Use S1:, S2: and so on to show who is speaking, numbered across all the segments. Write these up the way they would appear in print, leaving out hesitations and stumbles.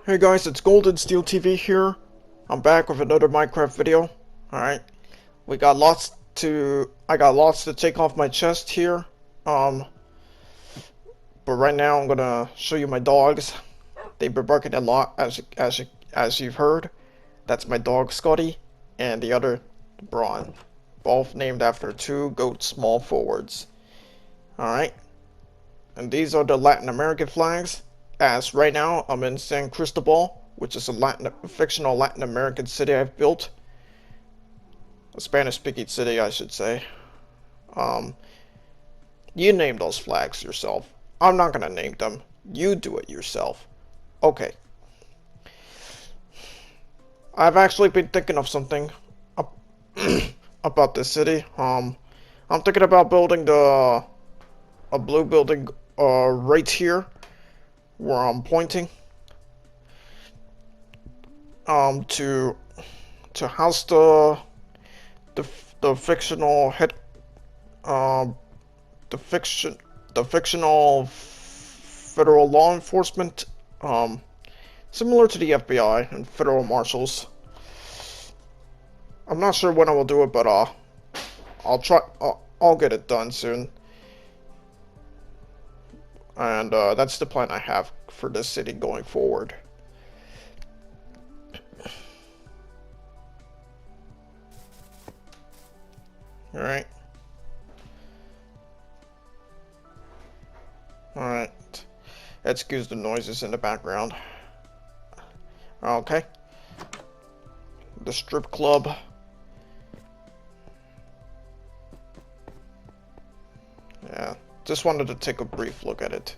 S1: Hey guys, it's GoldenSteelTV here. I'm back with another Minecraft video. Alright. I got lots to take off my chest here. Um but right now I'm gonna show you my dogs. They've been barking a lot as you've heard. That's my dog Scotty and the other Braun. Both named after two goat small forwards. Alright. And these are the Latin American flags. As right now, I'm in San Cristobal, which is a fictional Latin American city I've built. A Spanish-speaking city, I should say. You name those flags yourself. I'm not gonna name them. You do it yourself. Okay. I've actually been thinking of something about this city. I'm thinking about building a blue building right here where I'm pointing to house the fictional head the fictional federal law enforcement, similar to the FBI and federal marshals. I'm not sure when I will do it, but I'll try. I'll get it done soon. And that's the plan I have for this city going forward. Alright. Alright. Excuse the noises in the background. Okay. The strip club. Yeah. Just wanted to take a brief look at it.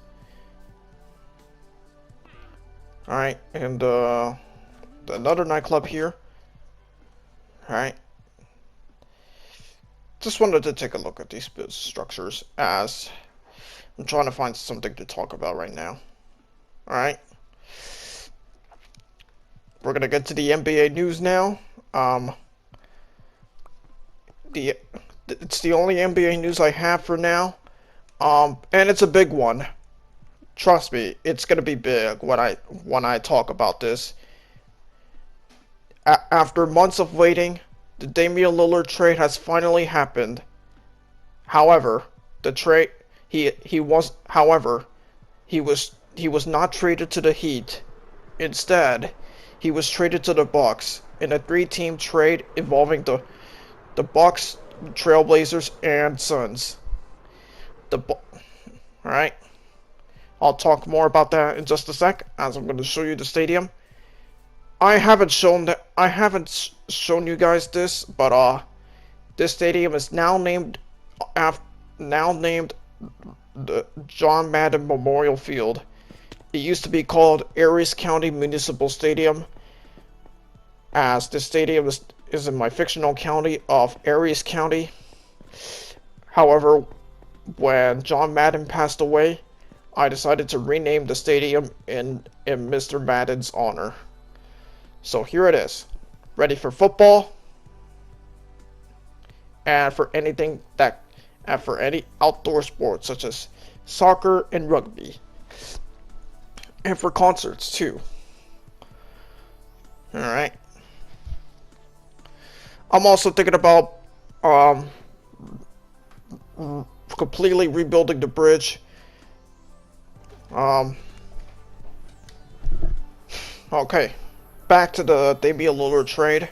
S1: Alright, and another nightclub here. Alright. Just wanted to take a look at these structures as I'm trying to find something to talk about right now. Alright. We're gonna get to the NBA news now. It's the only NBA news I have for now. And it's a big one. Trust me, it's gonna be big when I talk about this. After months of waiting, the Damian Lillard trade has finally happened. However, the trade he was not traded to the Heat. Instead, he was traded to the Bucks in a 3-team trade involving the Bucks, Trailblazers, and Suns. Alright. I'll talk more about that in just a sec, as I'm going to show you the stadium. I haven't shown you guys this, but this stadium is now named the John Madden Memorial Field. It used to be called Aries County Municipal Stadium, as the stadium is in my fictional county of Aries County. However, when John Madden passed away, I decided to rename the stadium in Mr. Madden's honor. So here it is, ready for football, and for any outdoor sports such as soccer and rugby, and for concerts too. All right. I'm also thinking about completely rebuilding the bridge. Okay, back to the Damian Lillard trade.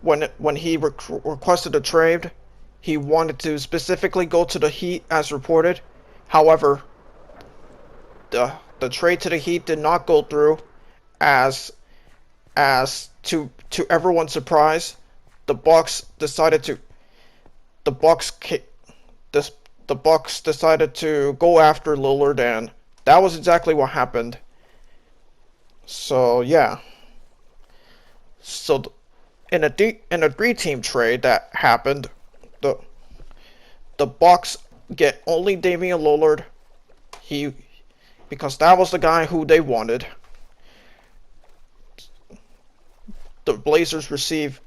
S1: When he requested a trade, he wanted to specifically go to the Heat as reported. However, the trade to the Heat did not go through, as to everyone's surprise, the Bucks decided to go after Lillard, and that was exactly what happened. So yeah. So in a 3-team trade that happened, the Bucks get only Damian Lillard. Because that was the guy who they wanted. The Blazers receive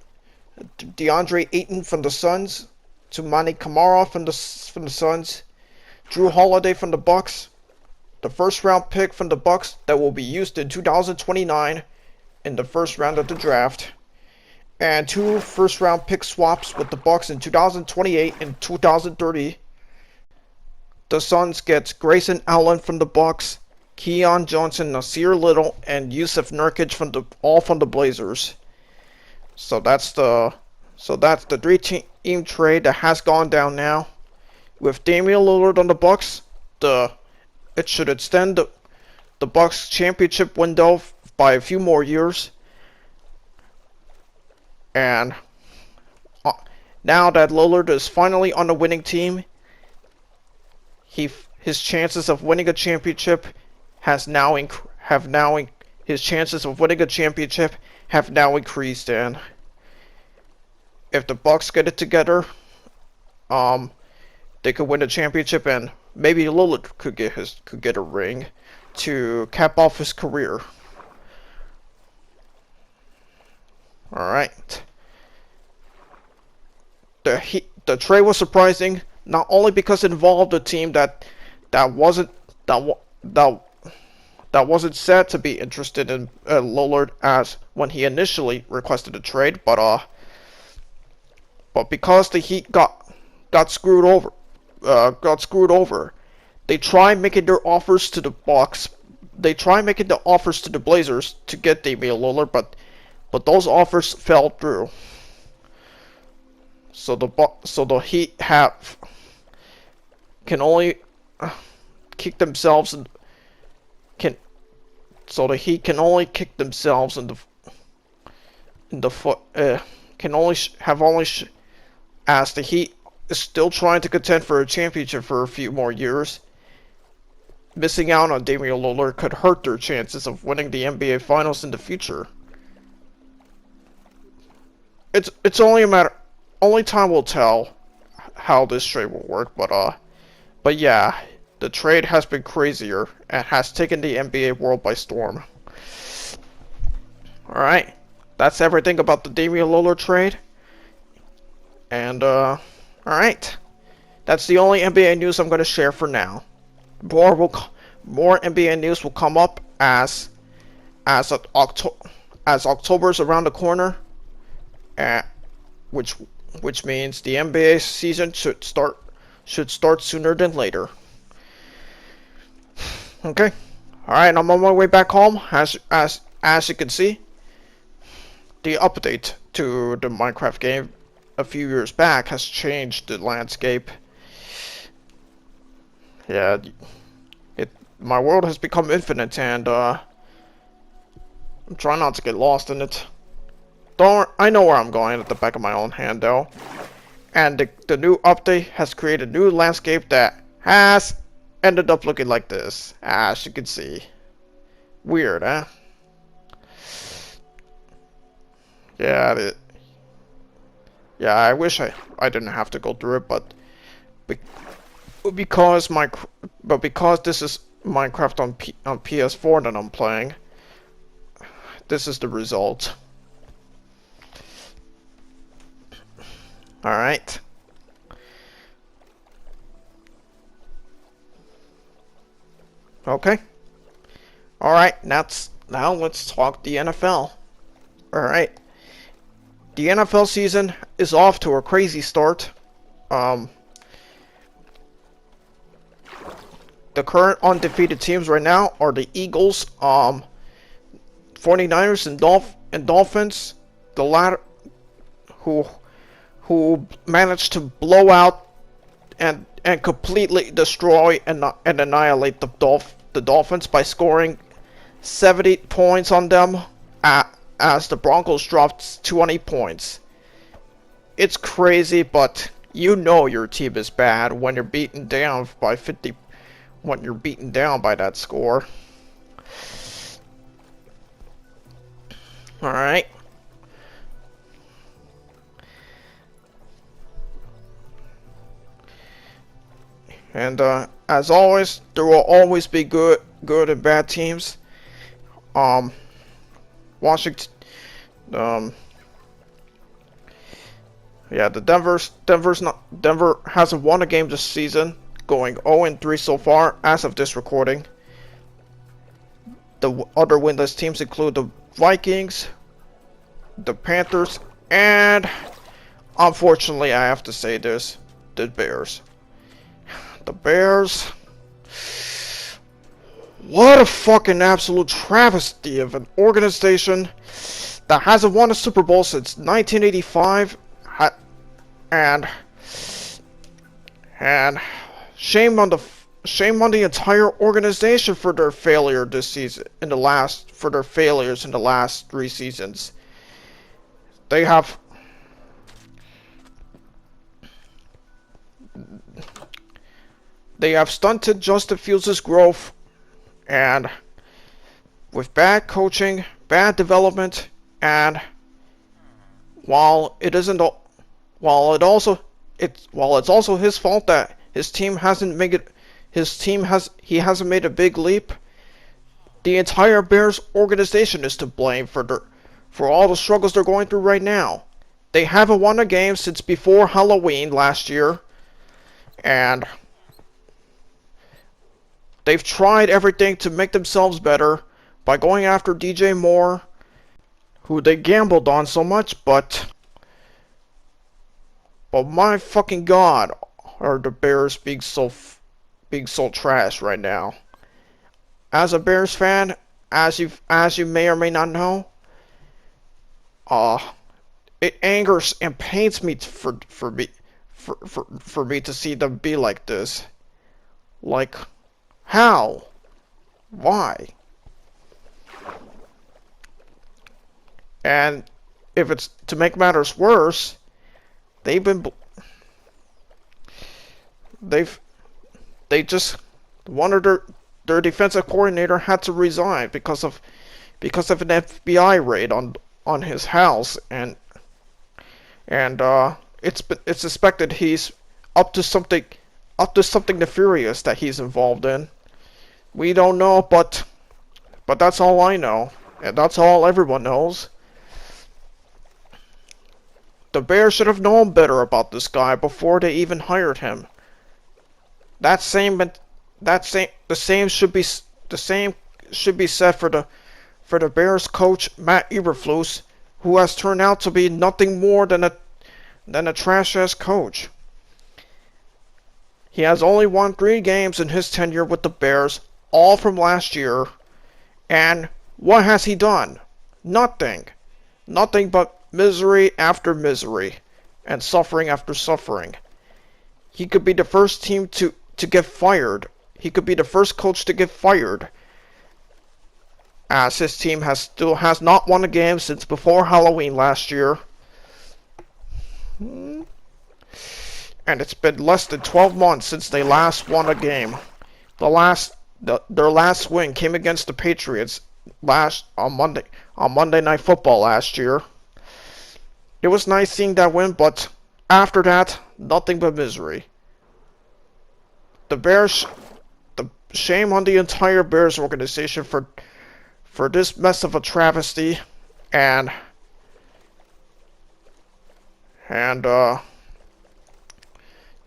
S1: DeAndre Ayton from the Suns, Toumani Camara from the Suns, Drew Holiday from the Bucks. the first round pick from the Bucks that will be used in 2029 in the first round of the draft, and 2 first round pick swaps with the Bucks in 2028 and 2030. The Suns gets Grayson Allen from the Bucks, Keon Johnson, Nasir Little, and Yusuf Nurkic from the Blazers. So that's the 3-team trade that has gone down now. With Damian Lillard on the Bucks, it should extend the Bucks championship window by a few more years. And now that Lillard is finally on the winning team, his chances of winning a championship have now increased. And if the Bucks get it together, they could win a championship, and maybe Lillard could get a ring to cap off his career. All right. The trade was surprising, not only because it involved a team that wasn't said to be interested in Lillard as when he initially requested a trade, but because the Heat got screwed over. They tried making their offers to the Bucks. They tried making the offers to the Blazers to get Damian Lillard, but those offers fell through. So the Heat can only kick themselves in the foot. As the Heat is still trying to contend for a championship for a few more years. Missing out on Damian Lillard could hurt their chances of winning the NBA Finals in the future. It's only time will tell how this trade will work, but yeah, the trade has been crazier and has taken the NBA world by storm. Alright, that's everything about the Damian Lillard trade. And alright, that's the only NBA news I'm going to share for now. More NBA news will come up as October's around the corner, which means the NBA season should start sooner than later. Okay, all right, I'm on my way back home. As you can see, the update to the Minecraft game a few years back has changed the landscape. Yeah, my world has become infinite, and I'm trying not to get lost in it. I know where I'm going at the back of my own hand, though. And the new update has created a new landscape that has ended up looking like this, as you can see. Weird, huh? Yeah, I wish I didn't have to go through it, but because this is Minecraft on PS4 that I'm playing, this is the result. All right. Okay. All right. Now let's talk the NFL. All right. The NFL season is off to a crazy start. The current undefeated teams right now are the Eagles, 49ers, and Dolphins. The latter, who managed to blow out and completely destroy and annihilate the Dolphins by scoring 70 points on them, as the Broncos dropped 20 points. It's crazy, but you know your team is bad when you're beaten down by 50. When you're beaten down by that score. All right. And as always, there will always be good and bad teams. Washington, yeah, Denver hasn't won a game this season, going 0-3 so far as of this recording. The other winless teams include the Vikings, the Panthers, and unfortunately, I have to say this, the Bears. The Bears. What a fucking absolute travesty of an organization that hasn't won a Super Bowl since 1985, and shame on the entire organization for their failure this season. For their failures in the last 3 seasons. They have stunted Justin Fields' growth, and with bad coaching, bad development, and while it's also his fault that his team hasn't made a big leap. The entire Bears organization is to blame for all the struggles they're going through right now. They haven't won a game since before Halloween last year, and they've tried everything to make themselves better by going after DJ Moore, who they gambled on so much, but my fucking god, are the Bears being so trash right now. As a Bears fan, as you may or may not know, it angers and pains me for me to see them be like this. Like, how? Why? And if it's to make matters worse, they just one of their defensive coordinator had to resign because of an FBI raid on his house, and it's suspected he's up to something nefarious that he's involved in. We don't know, but that's all I know, and that's all everyone knows. The Bears should have known better about this guy before they even hired him. The same should be said for the Bears coach Matt Eberflus, who has turned out to be nothing more than a trash-ass coach. He has only won 3 games in his tenure with the Bears, all from last year, and what has he done? Nothing. Nothing but misery after misery, and suffering after suffering. He could be the first team to get fired. He could be the first coach to get fired, as his team still has not won a game since before Halloween last year. And it's been less than 12 months since they last won a game. Their last win came against the Patriots on Monday Night Football last year. It was nice seeing that win, but after that, nothing but misery. Shame on the entire Bears organization for this mess of a travesty, and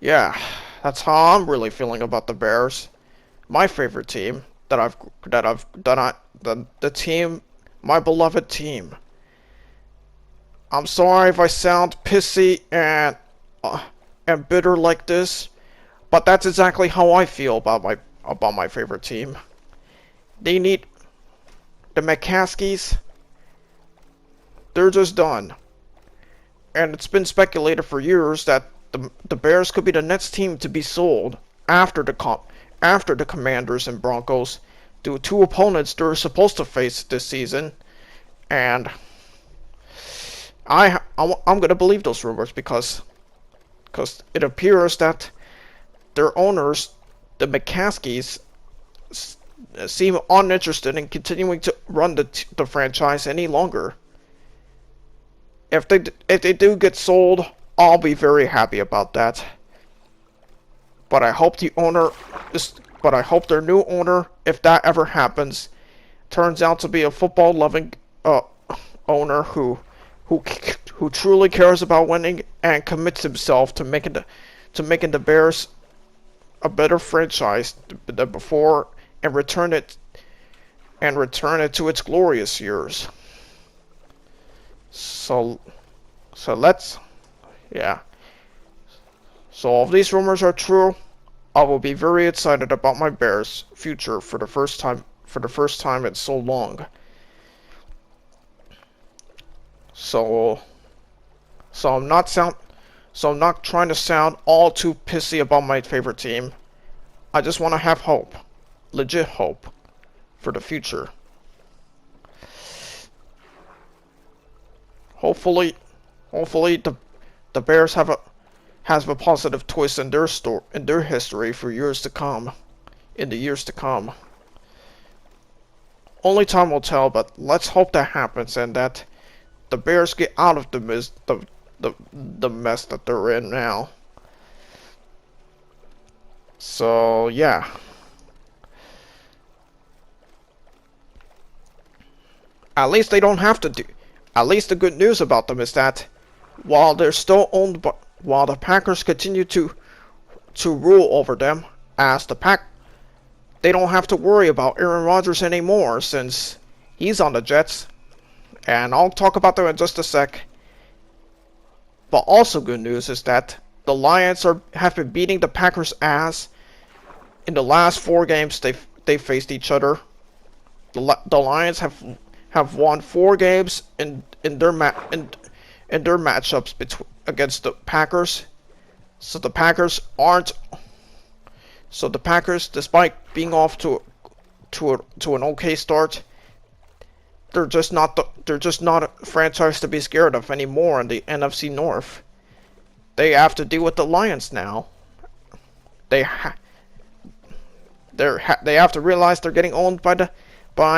S1: yeah, that's how I'm really feeling about the Bears. My favorite team the team, my beloved team. I'm sorry if I sound pissy and bitter like this, but that's exactly how I feel about my favorite team. They need the McCaskies. They're just done, and it's been speculated for years that the Bears could be the next team to be sold after the Commanders and Broncos, due to 2 opponents they're supposed to face this season, and I'm gonna believe those rumors because it appears that their owners, the McCaskies, seem uninterested in continuing to run the franchise any longer. If they do get sold, I'll be very happy about that. But I hope their new owner, if that ever happens, turns out to be a football-loving owner who truly cares about winning and commits himself to making the Bears a better franchise than before, and return it and return it to its glorious years. So let's, yeah. So if these rumors are true, I will be very excited about my Bears' future for the first time in so long. So I'm not trying to sound all too pissy about my favorite team. I just want to have hope, legit hope, for the future. Hopefully the Bears have a positive twist in their history for years to come, in the years to come. Only time will tell, but let's hope that happens and that the Bears get out of the mess that they're in now. So yeah. At least they don't have to do. At least the good news about them is that while they're still owned by, while the Packers continue to rule over them as they don't have to worry about Aaron Rodgers anymore since he's on the Jets. And I'll talk about them in just a sec. But also good news is that the Lions have been beating the Packers' ass in the last 4 games they faced each other. The Lions have won 4 games in their matchups against the Packers. So the Packers, despite being off to an okay start, they're just not a franchise to be scared of anymore in the NFC North. They have to deal with the Lions now. They have to realize they're getting owned by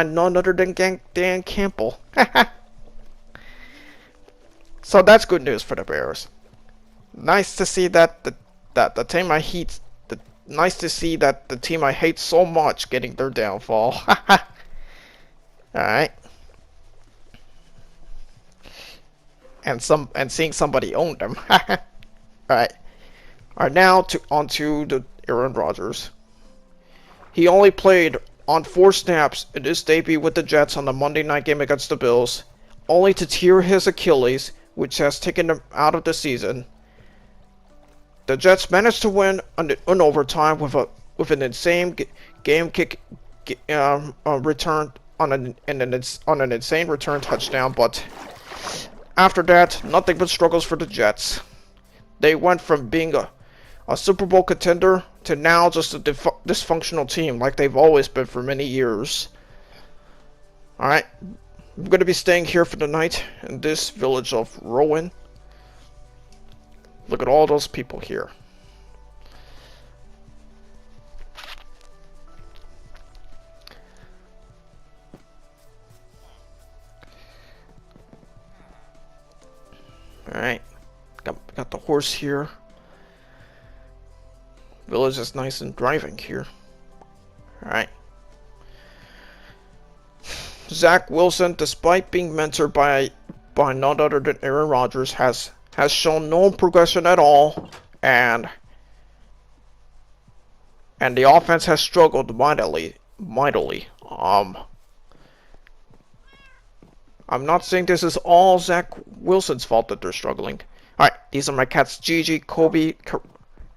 S1: none other than Dan Campbell. So that's good news for the Bears. Nice to see that the team I hate, nice to see that the team I hate so much getting their downfall. All right. And seeing somebody own them. Alright. Alright, now onto the Aaron Rodgers. He only played on 4 snaps in his debut with the Jets on the Monday night game against the Bills, only to tear his Achilles, which has taken him out of the season. The Jets managed to win in overtime with an insane game kick return on an insane return touchdown, but after that, nothing but struggles for the Jets. They went from being a Super Bowl contender to now just a dysfunctional team like they've always been for many years. Alright, I'm going to be staying here for the night in this village of Rowan. Look at all those people here. Alright, got the horse here. Village is nice and thriving here. Alright. Zach Wilson, despite being mentored by none other than Aaron Rodgers, has shown no progression at all, and the offense has struggled mightily. I'm not saying this is all Zach Wilson's fault that they're struggling. Alright, these are my cats Gigi, Kobe,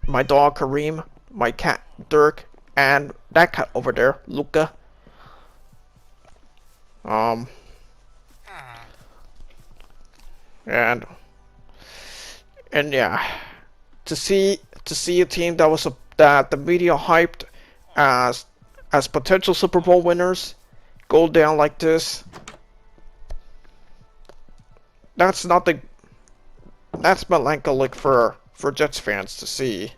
S1: my dog Kareem, my cat Dirk, and that cat over there, Luca. And yeah, to see a team that the media hyped as potential Super Bowl winners go down like this. That's melancholic for Jets fans to see.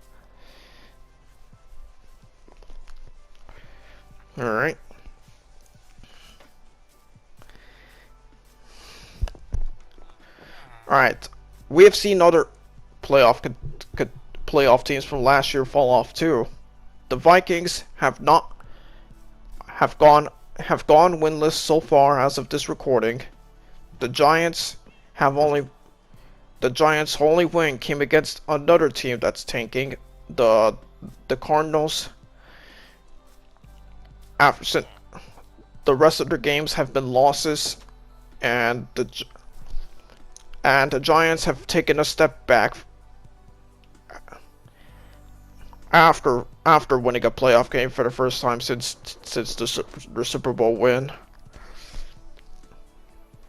S1: Alright. Alright. We have seen other playoff teams from last year fall off too. The Vikings have gone winless so far as of this recording. The Giants' only win came against another team that's tanking, the Cardinals. the rest of their games have been losses, and the Giants have taken a step back after winning a playoff game for the first time since the Super Bowl win.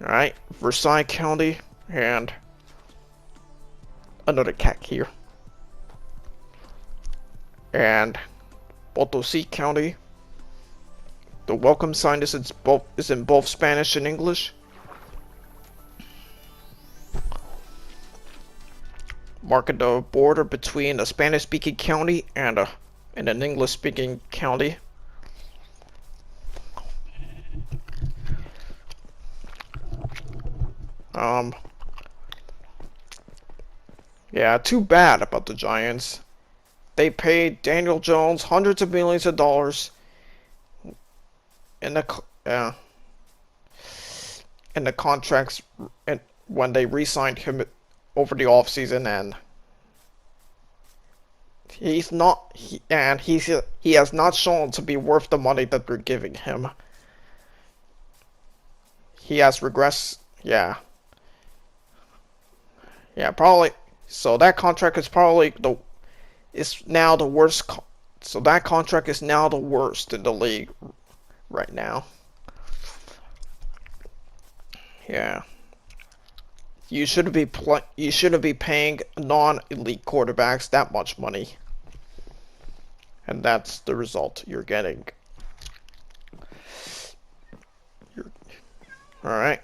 S1: All right, Versailles County and another cat here, and Potosi County. The welcome sign is in both Spanish and English. Marking the border between a Spanish-speaking county and an English-speaking county. Yeah, too bad about the Giants. They paid Daniel Jones hundreds of millions of dollars in the contracts, and when they re-signed him over the offseason, and he has not shown to be worth the money that they're giving him. He has regressed. Yeah, probably. So that contract is probably now the worst. So that contract is now the worst in the league right now. Yeah. You shouldn't be paying non-elite quarterbacks that much money. And that's the result you're getting. Alright.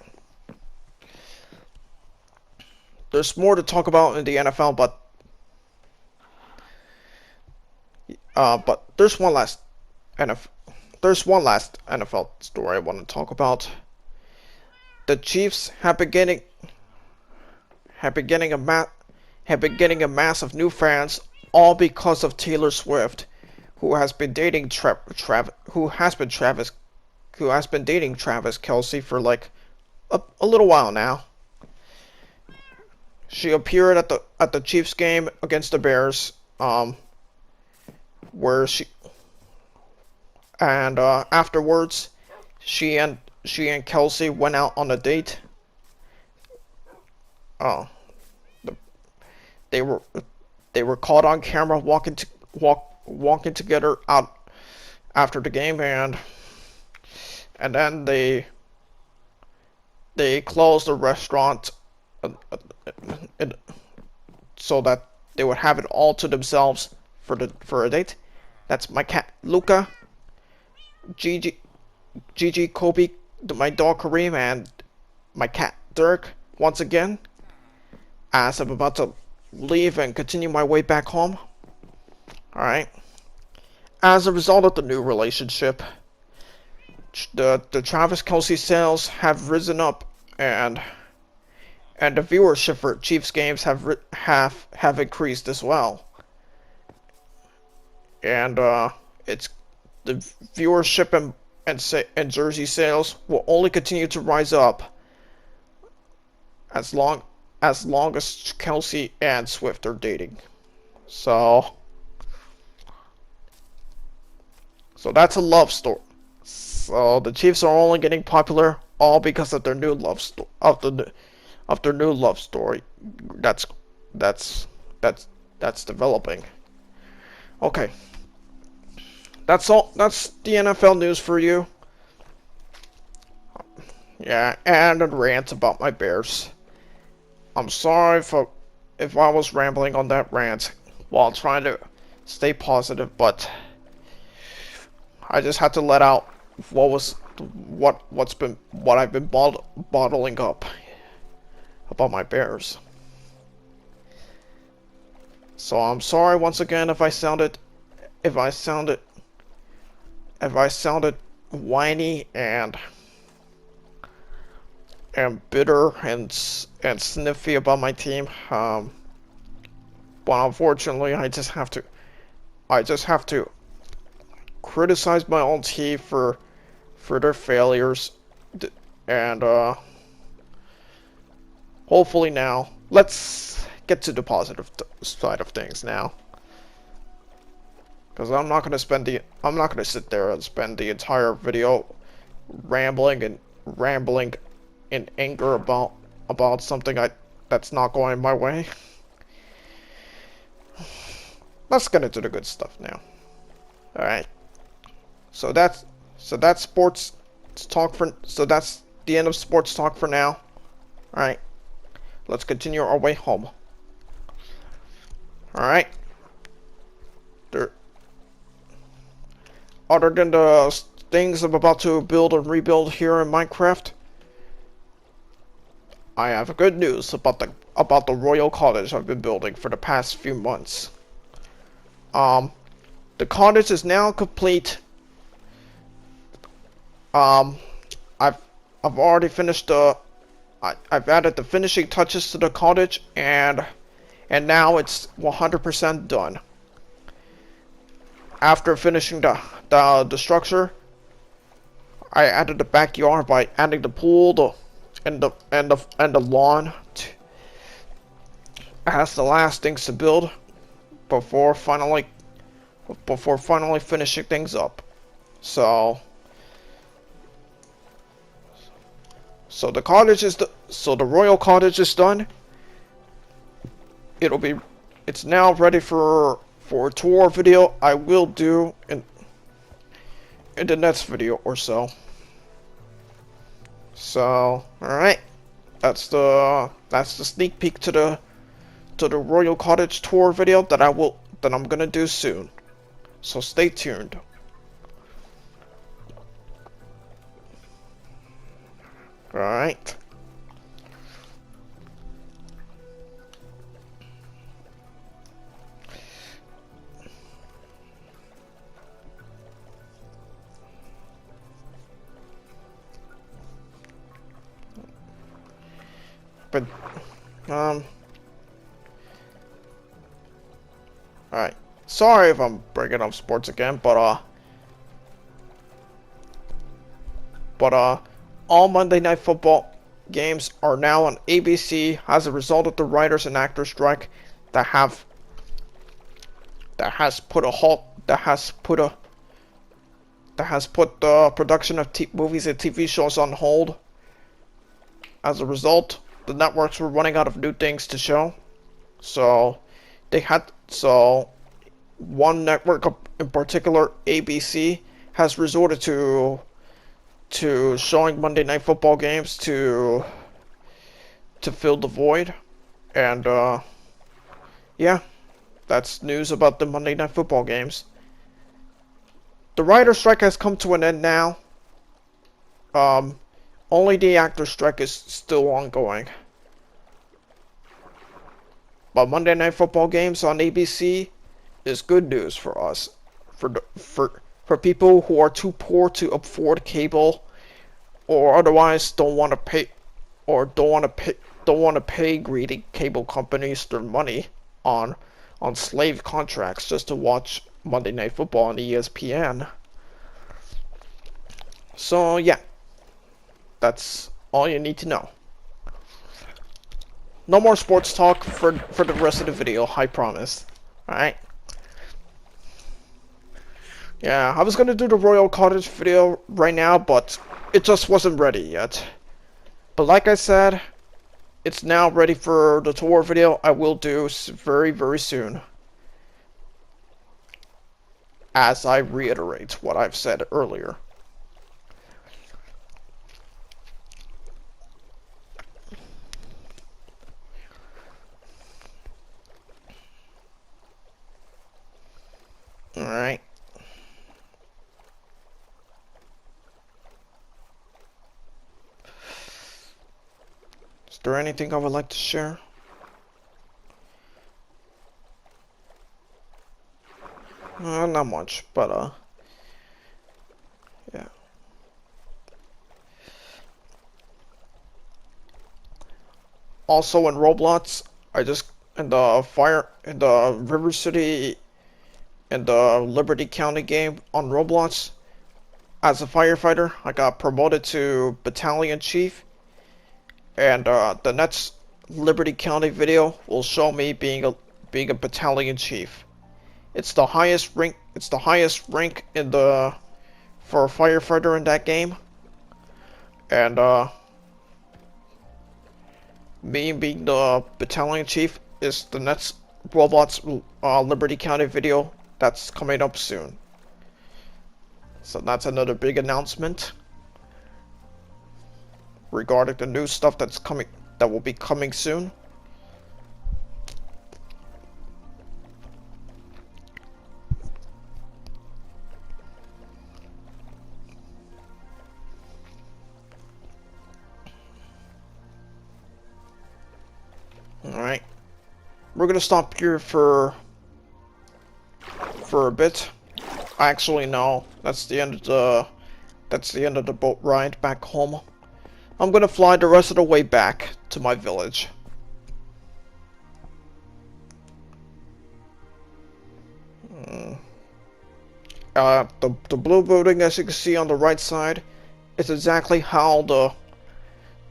S1: There's more to talk about in the NFL, but there's one last NFL story I want to talk about. The Chiefs have been getting a mass of new fans, all because of Taylor Swift, who has been dating Travis Kelce for like a little while now. She appeared at the Chiefs game against the Bears, where afterwards she and Kelce went out on a date. They were caught on camera walking together out after the game, and then they closed the restaurant so that they would have it all to themselves for a date. That's my cat Luca, Gigi, Kobe, my dog Kareem, and my cat Dirk. Once again, as I'm about to leave and continue my way back home. Alright. As a result of the new relationship, the Travis Kelce sales have risen up, and the viewership for Chiefs games have increased as well. And it's the viewership and jersey sales will only continue to rise up as long as Kelce and Swift are dating. So that's a love story. So the Chiefs are only getting popular all because of their new love story. Of their new love story. That's developing. Okay. That's all. That's the NFL news for you. Yeah, and a rant about my Bears. I'm sorry if I was rambling on that rant while trying to stay positive, but I just had to let out what I've been bottling up about my Bears. So I'm sorry once again if I sounded whiny and bitter and sniffy about my team. But unfortunately, I just have to criticize my own team for their failures, and hopefully now let's get to the positive side of things now. Because I'm not gonna sit there and spend the entire video rambling in anger about something that's not going my way. Let's get into the good stuff now. All right. So that's sports talk for. So that's the end of sports talk for now. All right. Let's continue our way home. All right. There. Other than the things I'm about to build and rebuild here in Minecraft, I have good news about the Royal Cottage I've been building for the past few months. The cottage is now complete. I've already finished I've added the finishing touches to the cottage, and now it's 100% done. After finishing the structure, I added the backyard by adding the pool, and the lawn as the last things to build before finally finishing things up. So the Royal Cottage is done. It's now ready for a tour video I will do in the next video or so. So, alright. That's the sneak peek to the Royal Cottage tour video that I'm gonna do soon. So stay tuned. Alright. But, alright. Sorry if I'm bringing up sports again, but all Monday Night Football games are now on ABC as a result of the writers and actors strike that has put the production of movies and TV shows on hold. As a result, the networks were running out of new things to show, so one network in particular, ABC, has resorted to showing Monday Night Football games to fill the void. And yeah, that's news about the Monday Night Football games. The writer strike has come to an end now. Only the actor strike is still ongoing. But Monday Night Football games on ABC is good news for us, for people who are too poor to afford cable, or otherwise don't want to pay greedy cable companies their money on slave contracts just to watch Monday Night Football on ESPN. So yeah, that's all you need to know. No more sports talk for the rest of the video, I promise. Alright? Yeah, I was gonna do the Royal Cottage video right now, but it just wasn't ready yet. But like I said, it's now ready for the tour video I will do very, very soon. As I reiterate what I've said earlier. Alright. Is there anything I would like to share? Not much, but yeah. Also in Roblox, in the River City, in the Liberty County game on Roblox, as a firefighter, I got promoted to Battalion Chief, and the next Liberty County video will show me being a Battalion Chief. It's the highest rank. It's the highest rank for a firefighter in that game. And me being the battalion chief is the next Robots Liberty County video that's coming up soon. So that's another big announcement regarding the new stuff that will be coming soon. Alright. We're gonna stop here for a bit. Actually, no. That's the end of the boat ride back home. I'm gonna fly the rest of the way back to my village. The blue building, as you can see on the right side, is exactly how the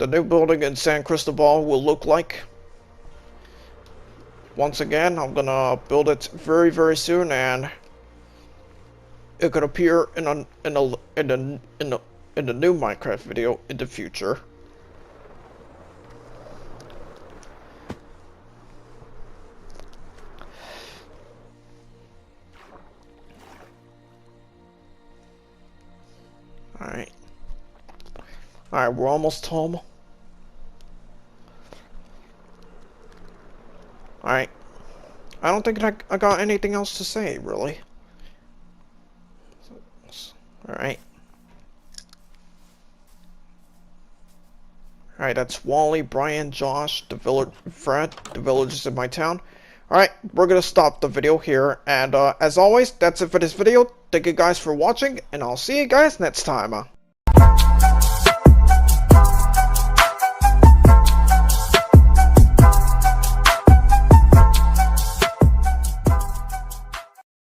S1: new building in San Cristobal will look like. Once again, I'm gonna build it very, very soon, and it could appear in the new Minecraft video in the future. Alright. Alright, we're almost home. Alright. I don't think I got anything else to say, really. Alright. Alright, that's Wally, Brian, Josh, Fred, the villagers in my town. Alright, we're gonna stop the video here, and as always, that's it for this video. Thank you guys for watching, and I'll see you guys next time.